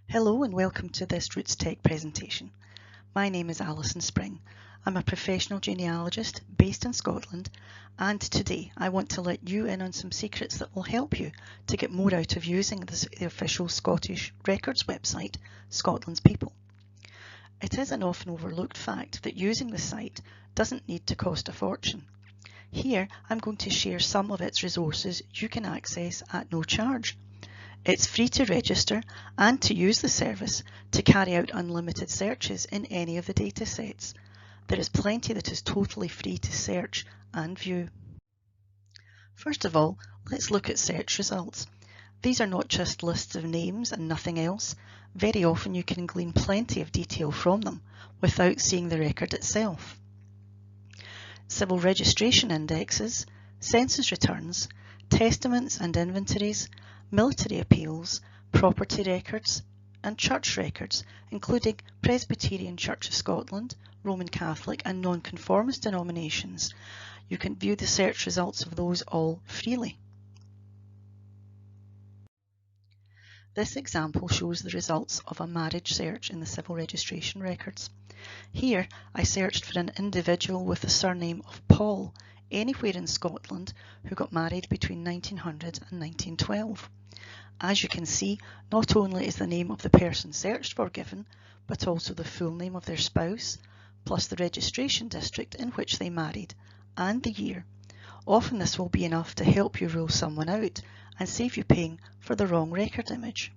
Hello and welcome to this Roots Tech presentation. My name is Alison Spring. I'm a professional genealogist based in Scotland, and today I want to let you in on some secrets that will help you to get more out of using the official Scottish Records website, Scotland's People. It is an often overlooked fact that using the site doesn't need to cost a fortune. Here I'm going to share some of its resources you can access at no charge. It's free to register and to use the service to carry out unlimited searches in any of the datasets. There is plenty that is totally free to search and view. First of all, let's look at search results. These are not just lists of names and nothing else. Very often you can glean plenty of detail from them without seeing the record itself. Civil registration indexes, census returns, testaments and inventories, military appeals, property records and church records, including Presbyterian Church of Scotland, Roman Catholic and Nonconformist denominations. You can view the search results of those all freely. This example shows the results of a marriage search in the civil registration records. Here I searched for an individual with the surname of Paul anywhere in Scotland who got married between 1900 and 1912. As you can see, not only is the name of the person searched for given, but also the full name of their spouse, plus the registration district in which they married, and the year. Often this will be enough to help you rule someone out and save you paying for the wrong record image.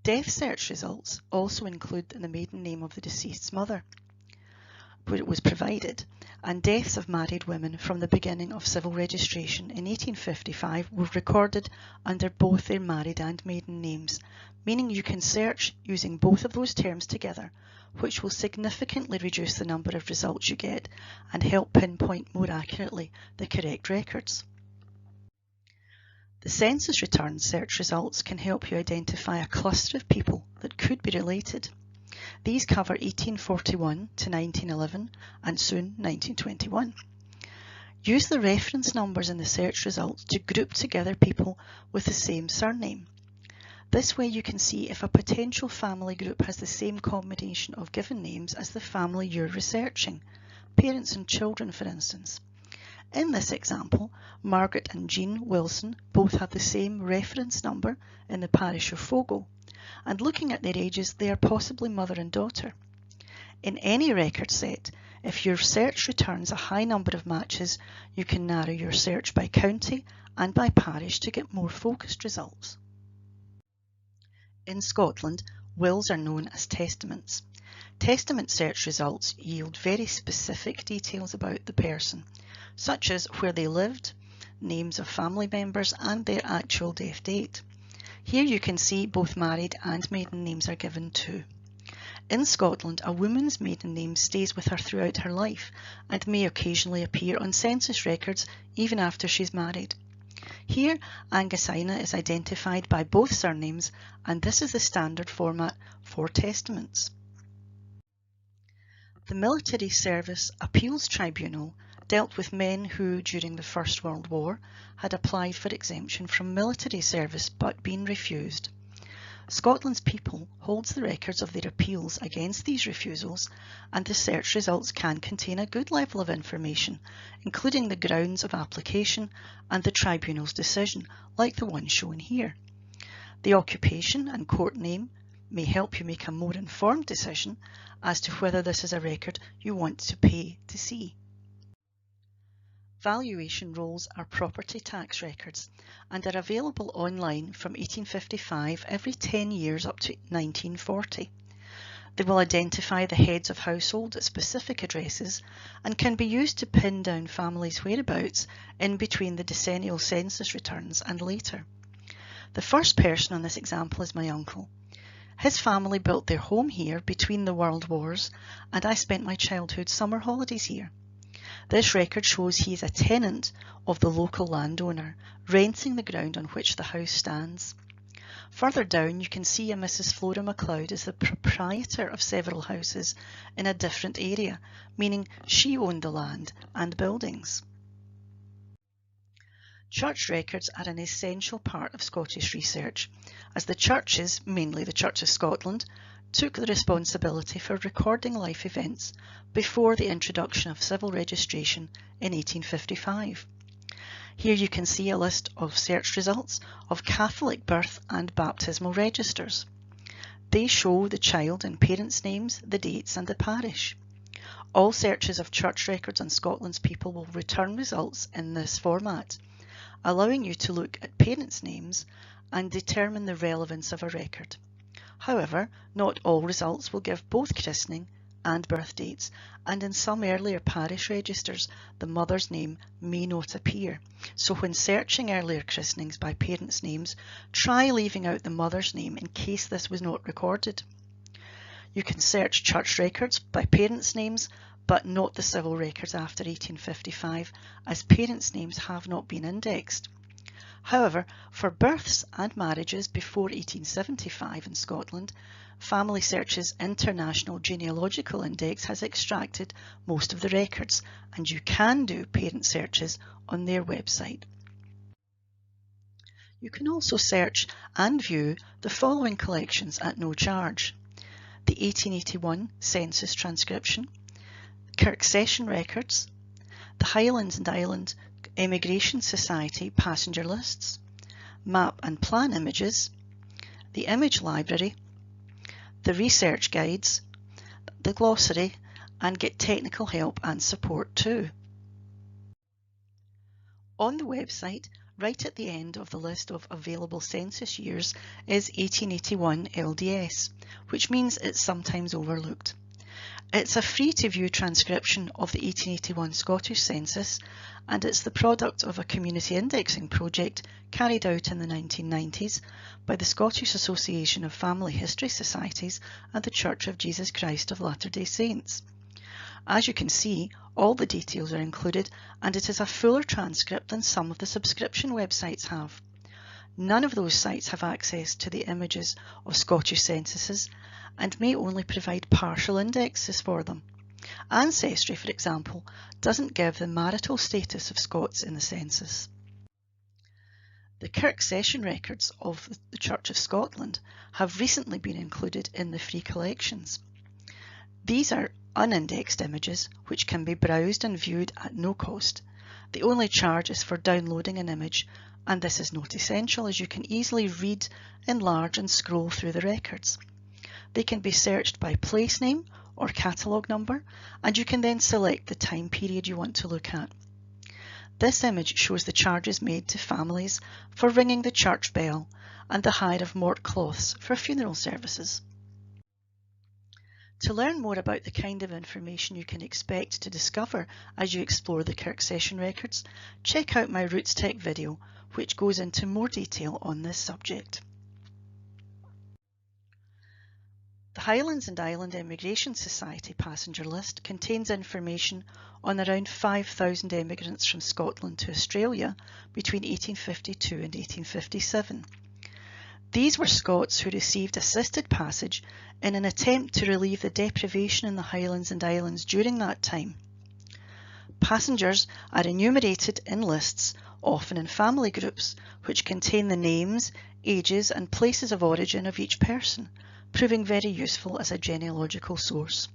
Death search results also include the maiden name of the deceased's mother, where it was provided, and deaths of married women from the beginning of civil registration in 1855 were recorded under both their married and maiden names, meaning you can search using both of those terms together, which will significantly reduce the number of results you get and help pinpoint more accurately the correct records. The census return search results can help you identify a cluster of people that could be related. These cover 1841 to 1911 and soon 1921. Use the reference numbers in the search results to group together people with the same surname. This way you can see if a potential family group has the same combination of given names as the family you're researching, parents and children for instance. In this example, Margaret and Jean Wilson both have the same reference number in the parish of Fogo, and looking at their ages, they are possibly mother and daughter. In any record set, if your search returns a high number of matches, you can narrow your search by county and by parish to get more focused results. In Scotland, wills are known as testaments. Testament search results yield very specific details about the person, such as where they lived, names of family members and their actual death date. Here you can see both married and maiden names are given too. In Scotland, a woman's maiden name stays with her throughout her life and may occasionally appear on census records even after she's married. Here, Angusina is identified by both surnames, and this is the standard format for testaments. The Military Service Appeals Tribunal dealt with men who, during the First World War, had applied for exemption from military service but been refused. Scotland's People holds the records of their appeals against these refusals, and the search results can contain a good level of information, including the grounds of application and the tribunal's decision, like the one shown here. The occupation and court name may help you make a more informed decision as to whether this is a record you want to pay to see. Valuation rolls are property tax records and are available online from 1855 every 10 years up to 1940. They will identify the heads of household at specific addresses and can be used to pin down families' whereabouts in between the decennial census returns and later. The first person on this example is my uncle. His family built their home here between the world wars, and I spent my childhood summer holidays here. This record shows he is a tenant of the local landowner, renting the ground on which the house stands. Further down you can see a Mrs. Flora MacLeod is the proprietor of several houses in a different area, meaning she owned the land and buildings. Church records are an essential part of Scottish research, as the churches, mainly the Church of Scotland, took the responsibility for recording life events before the introduction of civil registration in 1855. Here you can see a list of search results of Catholic birth and baptismal registers. They show the child and parents' names, the dates and the parish. All searches of church records on Scotland's people will return results in this format, allowing you to look at parents' names and determine the relevance of a record. However, not all results will give both christening and birth dates, and in some earlier parish registers, the mother's name may not appear. So when searching earlier christenings by parents' names, try leaving out the mother's name in case this was not recorded. You can search church records by parents' names, but not the civil records after 1855, as parents' names have not been indexed. However, for births and marriages before 1875 in Scotland, Family Search's International Genealogical Index has extracted most of the records, and you can do parent searches on their website. You can also search and view the following collections at no charge: the 1881 Census Transcription, Kirk Session Records, the Highlands and Islands Emigration Society Passenger Lists, Map and Plan Images, the Image Library, the Research Guides, the Glossary, and get technical help and support too. On the website, right at the end of the list of available census years is 1881 LDS, which means it's sometimes overlooked. It's a free-to-view transcription of the 1881 Scottish Census, and it's the product of a community indexing project carried out in the 1990s by the Scottish Association of Family History Societies and the Church of Jesus Christ of Latter-day Saints. As you can see, all the details are included, and it is a fuller transcript than some of the subscription websites have. None of those sites have access to the images of Scottish censuses and may only provide partial indexes for them. Ancestry, for example, doesn't give the marital status of Scots in the census. The Kirk Session records of the Church of Scotland have recently been included in the free collections. These are unindexed images which can be browsed and viewed at no cost. The only charge is for downloading an image, and this is not essential as you can easily read, enlarge and scroll through the records. They can be searched by place name or catalogue number, and you can then select the time period you want to look at. This image shows the charges made to families for ringing the church bell and the hire of mort cloths for funeral services. To learn more about the kind of information you can expect to discover as you explore the Kirk Session records, check out my Roots Tech video, which goes into more detail on this subject. The Highlands and Islands Emigration Society passenger list contains information on around 5,000 emigrants from Scotland to Australia between 1852 and 1857. These were Scots who received assisted passage in an attempt to relieve the deprivation in the Highlands and Islands during that time. Passengers are enumerated in lists, often in family groups, which contain the names, ages and places of origin of each person, proving very useful as a genealogical source.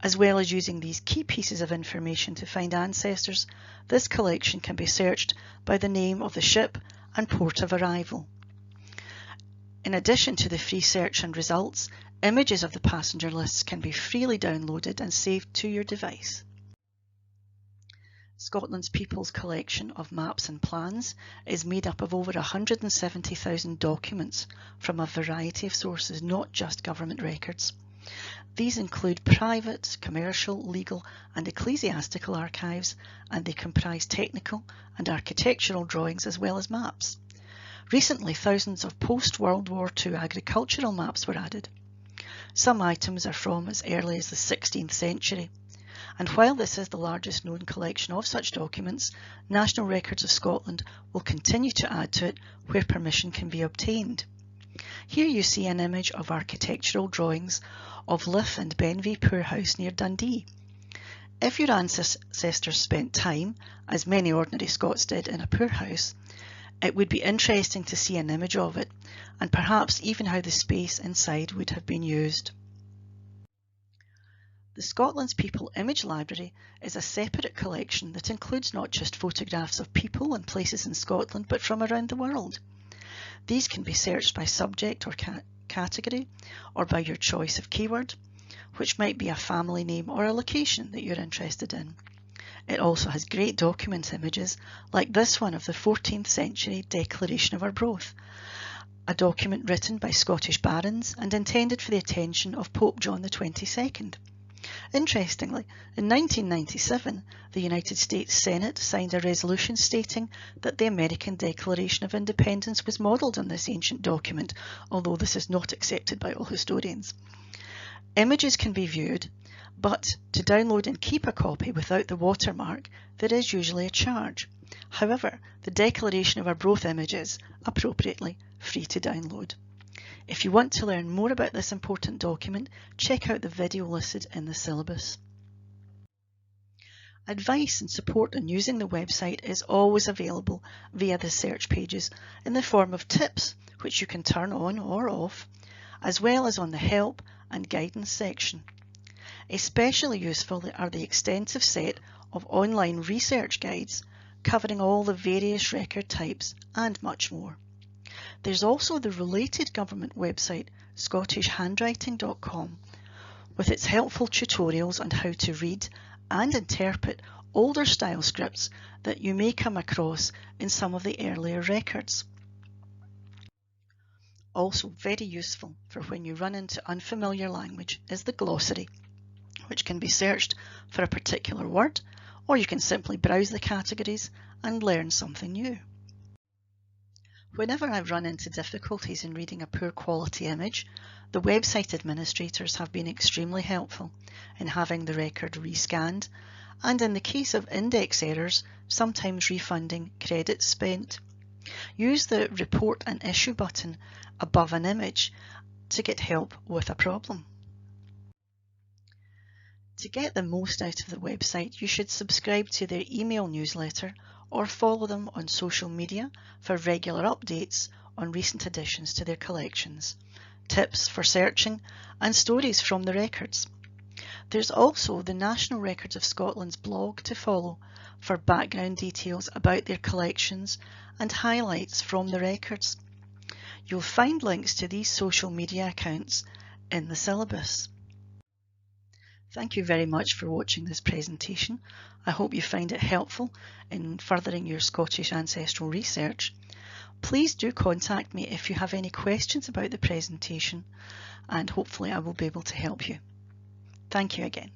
As well as using these key pieces of information to find ancestors, this collection can be searched by the name of the ship and port of arrival. In addition to the free search and results, images of the passenger lists can be freely downloaded and saved to your device. Scotland's People's collection of maps and plans is made up of over 170,000 documents from a variety of sources, not just government records. These include private, commercial, legal and ecclesiastical archives, and they comprise technical and architectural drawings as well as maps. Recently, thousands of post-World War II agricultural maps were added. Some items are from as early as the 16th century. And while this is the largest known collection of such documents, National Records of Scotland will continue to add to it where permission can be obtained. Here you see an image of architectural drawings of Lyth and Benvie Poorhouse near Dundee. If your ancestors spent time, as many ordinary Scots did, in a poorhouse, it would be interesting to see an image of it, and perhaps even how the space inside would have been used. The Scotland's People Image Library is a separate collection that includes not just photographs of people and places in Scotland, but from around the world. These can be searched by subject or category, or by your choice of keyword, which might be a family name or a location that you're interested in. It also has great document images, like this one of the 14th century Declaration of Arbroath, a document written by Scottish barons and intended for the attention of Pope John XXII. Interestingly, in 1997, the United States Senate signed a resolution stating that the American Declaration of Independence was modelled on this ancient document, although this is not accepted by all historians. Images can be viewed, but to download and keep a copy without the watermark, there is usually a charge. However, the Declaration of Arbroath image is, appropriately, free to download. If you want to learn more about this important document, check out the video listed in the syllabus. Advice and support on using the website is always available via the search pages in the form of tips, which you can turn on or off, as well as on the help and guidance section. Especially useful are the extensive set of online research guides covering all the various record types and much more. There's also the related government website, scottishhandwriting.com, with its helpful tutorials on how to read and interpret older style scripts that you may come across in some of the earlier records. Also very useful for when you run into unfamiliar language is the glossary, which can be searched for a particular word, or you can simply browse the categories and learn something new. Whenever I've run into difficulties in reading a poor quality image, the website administrators have been extremely helpful in having the record rescanned, and in the case of index errors, sometimes refunding credits spent. Use the Report an Issue button above an image to get help with a problem. To get the most out of the website, you should subscribe to their email newsletter or follow them on social media for regular updates on recent additions to their collections, tips for searching, and stories from the records. There's also the National Records of Scotland's blog to follow for background details about their collections and highlights from the records. You'll find links to these social media accounts in the syllabus. Thank you very much for watching this presentation. I hope you find it helpful in furthering your Scottish ancestral research. Please do contact me if you have any questions about the presentation, and hopefully I will be able to help you. Thank you again.